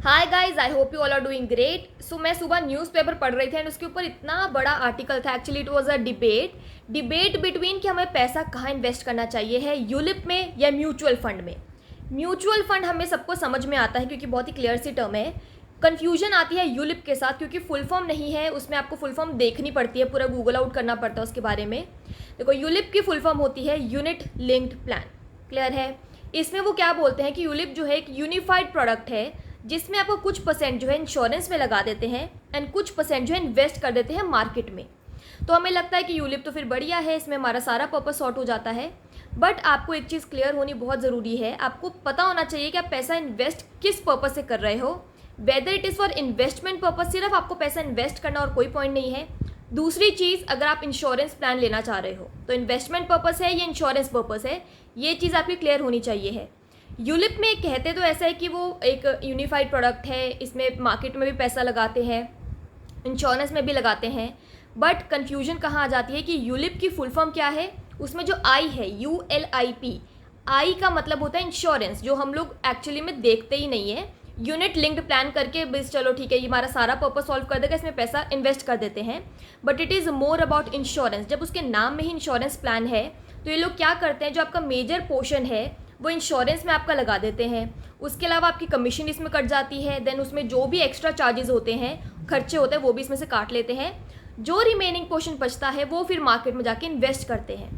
Hi guys, I hope you all are doing great. So मैं सुबह newspaper पढ़ रही थी एंड उसके ऊपर इतना बड़ा आर्टिकल था। Actually it was a debate between कि हमें पैसा कहाँ इन्वेस्ट करना चाहिए है, यूलिप में या म्यूचुअल फंड में। म्यूचुअल फंड हमें सबको समझ में आता है क्योंकि बहुत ही क्लियर सी टर्म है। कन्फ्यूजन आती है यूलिप के साथ क्योंकि फुल फॉर्म नहीं है, उसमें आपको फुल फॉर्म देखनी पड़ती है, पूरा गूगल आउट करना पड़ता है उसके बारे में। देखो, यूलिप की फुल फॉर्म होती है यूनिट लिंक्ड प्लान। क्लियर है? इसमें वो क्या बोलते हैं कि यूलिप जो है एक यूनिफाइड प्रोडक्ट है जिसमें आपको कुछ परसेंट जो है इंश्योरेंस में लगा देते हैं एंड कुछ परसेंट जो है इन्वेस्ट कर देते हैं मार्केट में। तो हमें लगता है कि यूलिप तो फिर बढ़िया है, इसमें हमारा सारा पर्पस सॉर्ट हो जाता है। बट आपको एक चीज़ क्लियर होनी बहुत ज़रूरी है, आपको पता होना चाहिए कि आप पैसा इन्वेस्ट किस पर्पस से कर रहे हो। Whether it is for investment purpose, सिर्फ आपको पैसा इन्वेस्ट करना और कोई पॉइंट नहीं है। दूसरी चीज़, अगर आप इंश्योरेंस प्लान लेना चाह रहे हो तो इन्वेस्टमेंट पर्पस है या इंश्योरेंस पर्पस है, ये चीज़ आपकी क्लियर होनी चाहिए है। यूलिप में कहते तो ऐसा है कि वो एक यूनिफाइड प्रोडक्ट है, इसमें मार्केट में भी पैसा लगाते हैं, इंश्योरेंस में भी लगाते हैं। बट कन्फ्यूजन कहाँ आ जाती है कि यूलिप की फुल फॉर्म क्या है। उसमें जो आई है, ULIP, आई का मतलब होता है इंश्योरेंस, जो हम लोग एक्चुअली में देखते ही नहीं है। यूनिट लिंक्ड प्लान करके बस चलो ठीक है, ये हमारा सारा पर्पस सॉल्व कर देगा, इसमें पैसा इन्वेस्ट कर देते हैं। But it is more about insurance. जब उसके नाम में ही इंश्योरेंस प्लान है तो ये लोग क्या करते हैं, जो आपका मेजर पोर्शन है वो इंश्योरेंस में आपका लगा देते हैं। उसके अलावा आपकी कमीशन इसमें कट जाती है, देन उसमें जो भी एक्स्ट्रा चार्जेस होते हैं, खर्चे होते हैं, वो भी इसमें से काट लेते हैं। जो रिमेनिंग पोर्शन बचता है वो फिर मार्केट में जाके इन्वेस्ट करते हैं।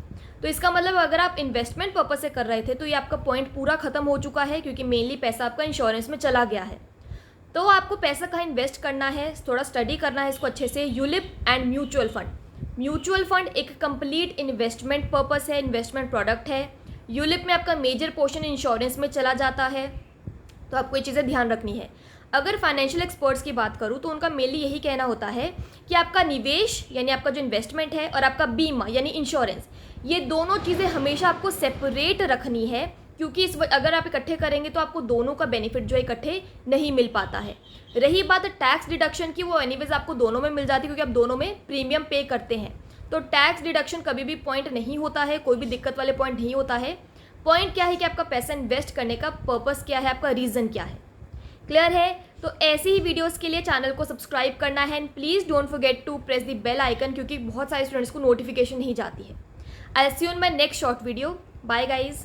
तो इसका मतलब अगर आप इन्वेस्टमेंट पर्पज से कर रहे थे तो ये आपका पॉइंट पूरा खत्म हो चुका है, क्योंकि मेनली पैसा आपका इंश्योरेंस में चला गया है। तो आपको पैसा कहाँ इन्वेस्ट करना है, थोड़ा स्टडी करना है इसको अच्छे से। ULIP and mutual fund. Mutual fund एक कंप्लीट इन्वेस्टमेंट पर्पस है, इन्वेस्टमेंट प्रोडक्ट है। यूलिप में आपका मेजर पोर्शन इंश्योरेंस में चला जाता है। तो आपको ये चीज़ें ध्यान रखनी है। अगर फाइनेंशियल एक्सपर्ट्स की बात करूँ तो उनका मेनली यही कहना होता है कि आपका निवेश यानी आपका जो इन्वेस्टमेंट है और आपका बीमा यानी इंश्योरेंस, ये दोनों चीज़ें हमेशा आपको सेपरेट रखनी है, क्योंकि अगर आप इकट्ठे करेंगे तो आपको दोनों का बेनिफिट जो है इकट्ठे नहीं मिल पाता है। रही बात टैक्स डिडक्शन की, वो एनीवेज आपको दोनों में मिल जाती है क्योंकि आप दोनों में प्रीमियम पे करते हैं। तो टैक्स डिडक्शन कभी भी पॉइंट नहीं होता है, कोई भी दिक्कत वाले पॉइंट नहीं होता है। पॉइंट क्या है कि आपका पैसा इन्वेस्ट करने का पर्पस क्या है, आपका रीज़न क्या है। क्लियर है? तो ऐसी ही वीडियोस के लिए चैनल को सब्सक्राइब करना है and please don't forget to press the bell icon, क्योंकि बहुत सारे स्टूडेंट्स को नोटिफिकेशन नहीं जाती है। I see you in my next short video. Bye guys.